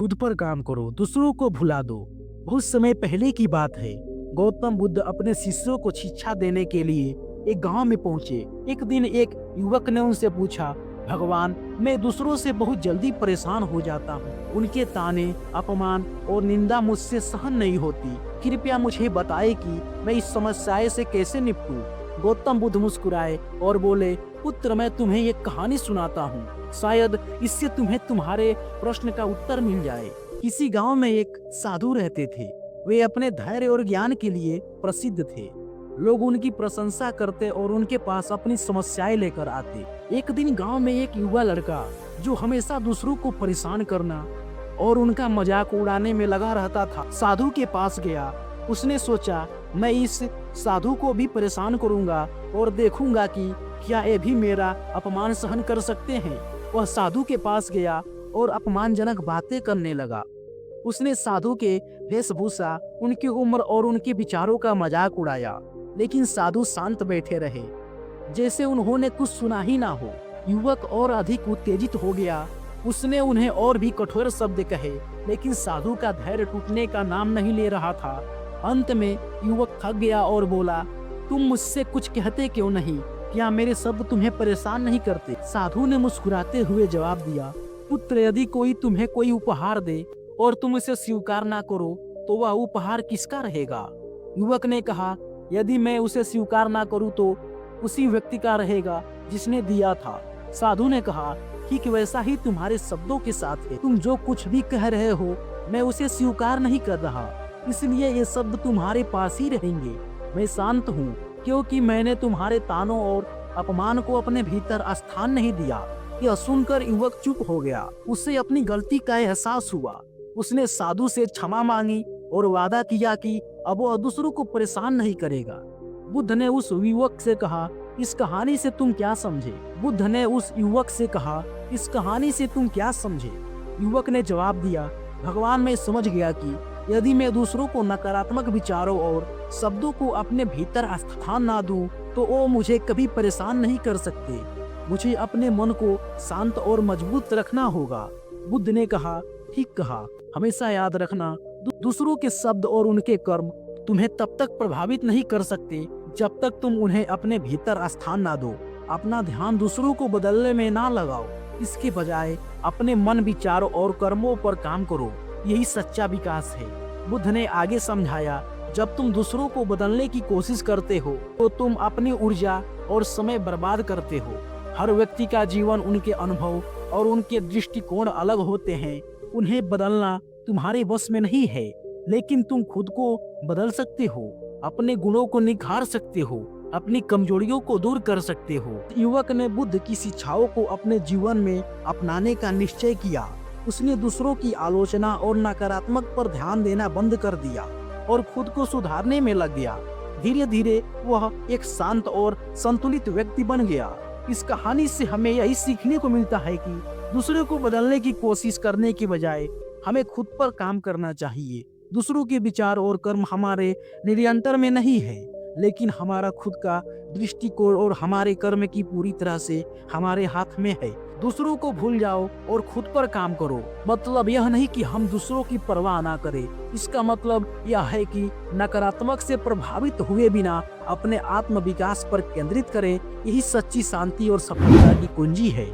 खुद पर काम करो, दूसरों को भुला दो। बहुत समय पहले की बात है। गौतम बुद्ध अपने शिष्यों को शिक्षा देने के लिए एक गांव में पहुंचे। एक दिन एक युवक ने उनसे पूछा, भगवान, मैं दूसरों से बहुत जल्दी परेशान हो जाता हूँ। उनके ताने, अपमान और निंदा मुझसे सहन नहीं होती। कृपया मुझे बताएं कि मैं इस समस्या से कैसे निपटूं। गौतम बुद्ध मुस्कुराए और बोले, पुत्र, मैं तुम्हें एक कहानी सुनाता हूँ। शायद इससे तुम्हें तुम्हारे प्रश्न का उत्तर मिल जाए। किसी गांव में एक साधु रहते थे। वे अपने धैर्य और ज्ञान के लिए प्रसिद्ध थे। लोग उनकी प्रशंसा करते और उनके पास अपनी समस्याएं लेकर आते। एक दिन गांव में एक युवा लड़का, जो हमेशा दूसरों को परेशान करना और उनका मजाक उड़ाने में लगा रहता था, साधु के पास गया। उसने सोचा, मैं इस साधु को भी परेशान करूंगा और देखूंगा कि क्या ये भी मेरा अपमान सहन कर सकते हैं। वह साधु के पास गया और अपमानजनक बातें करने लगा। उसने साधु के वेशभूषा, उनकी उम्र और उनके विचारों का मजाक उड़ाया, लेकिन साधु शांत बैठे रहे, जैसे उन्होंने कुछ सुना ही ना हो। युवक और अधिक उत्तेजित हो गया। उसने उन्हें और भी कठोर शब्द कहे, लेकिन साधु का धैर्य टूटने का नाम नहीं ले रहा था। अंत में युवक थक गया और बोला, तुम मुझसे कुछ कहते क्यों नहीं? क्या मेरे शब्द तुम्हें परेशान नहीं करते? साधु ने मुस्कुराते हुए जवाब दिया, पुत्र, यदि कोई तुम्हें कोई उपहार दे और तुम इसे स्वीकार ना करो तो वह उपहार किसका रहेगा? युवक ने कहा, यदि मैं उसे स्वीकार ना करूं तो उसी व्यक्ति का रहेगा जिसने दिया था। साधु ने कहा, ठीक वैसा ही तुम्हारे शब्दों के साथ है। तुम जो कुछ भी कह रहे हो, मैं उसे स्वीकार नहीं कर रहा, इसलिए ये शब्द तुम्हारे पास ही रहेंगे। मैं शांत हूँ क्योंकि मैंने तुम्हारे तानों और अपमान को अपने भीतर स्थान नहीं दिया। यह सुनकर युवक चुप हो गया। उसे अपनी गलती का एहसास हुआ। उसने साधु से क्षमा मांगी और वादा किया कि अब वह दूसरों को परेशान नहीं करेगा। बुद्ध ने उस युवक से कहा, इस कहानी से तुम क्या समझे? बुद्ध ने उस युवक से कहा, इस कहानी से तुम क्या समझे? युवक ने जवाब दिया, भगवान, मैं समझ गया कि यदि मैं दूसरों को नकारात्मक विचारों और शब्दों को अपने भीतर स्थान ना दूं, तो वो मुझे कभी परेशान नहीं कर सकते। मुझे अपने मन को शांत और मजबूत रखना होगा। बुद्ध ने कहा, ठीक कहा, हमेशा याद रखना, दूसरों के शब्द और उनके कर्म तुम्हें तब तक प्रभावित नहीं कर सकते जब तक तुम उन्हें अपने भीतर स्थान ना दो। अपना ध्यान दूसरों को बदलने में ना लगाओ, इसके बजाय अपने मन, विचारों और कर्मों पर काम करो। यही सच्चा विकास है। बुद्ध ने आगे समझाया, जब तुम दूसरों को बदलने की कोशिश करते हो तो तुम अपनी ऊर्जा और समय बर्बाद करते हो। हर व्यक्ति का जीवन, उनके अनुभव और उनके दृष्टिकोण अलग होते हैं। उन्हें बदलना तुम्हारे बस में नहीं है, लेकिन तुम खुद को बदल सकते हो। अपने गुणों को निखार सकते हो, अपनी कमजोरियों को दूर कर सकते हो। युवक ने बुद्ध की शिक्षाओं को अपने जीवन में अपनाने का निश्चय किया। उसने दूसरों की आलोचना और नकारात्मक पर ध्यान देना बंद कर दिया और खुद को सुधारने में लग गया। धीरे धीरे वह एक शांत और संतुलित व्यक्ति बन गया। इस कहानी से हमें यही सीखने को मिलता है कि दूसरों को बदलने की कोशिश करने के बजाय हमें खुद पर काम करना चाहिए। दूसरों के विचार और कर्म हमारे नियंत्रण में नहीं है, लेकिन हमारा खुद का दृष्टिकोण और हमारे कर्म की पूरी तरह से हमारे हाथ में है। दूसरों को भूल जाओ और खुद पर काम करो। मतलब यह नहीं कि हम दूसरों की परवाह ना करें। इसका मतलब यह है कि नकारात्मक से प्रभावित हुए बिना अपने आत्म विकास पर केंद्रित करें। यही सच्ची शांति और सफलता की कुंजी है।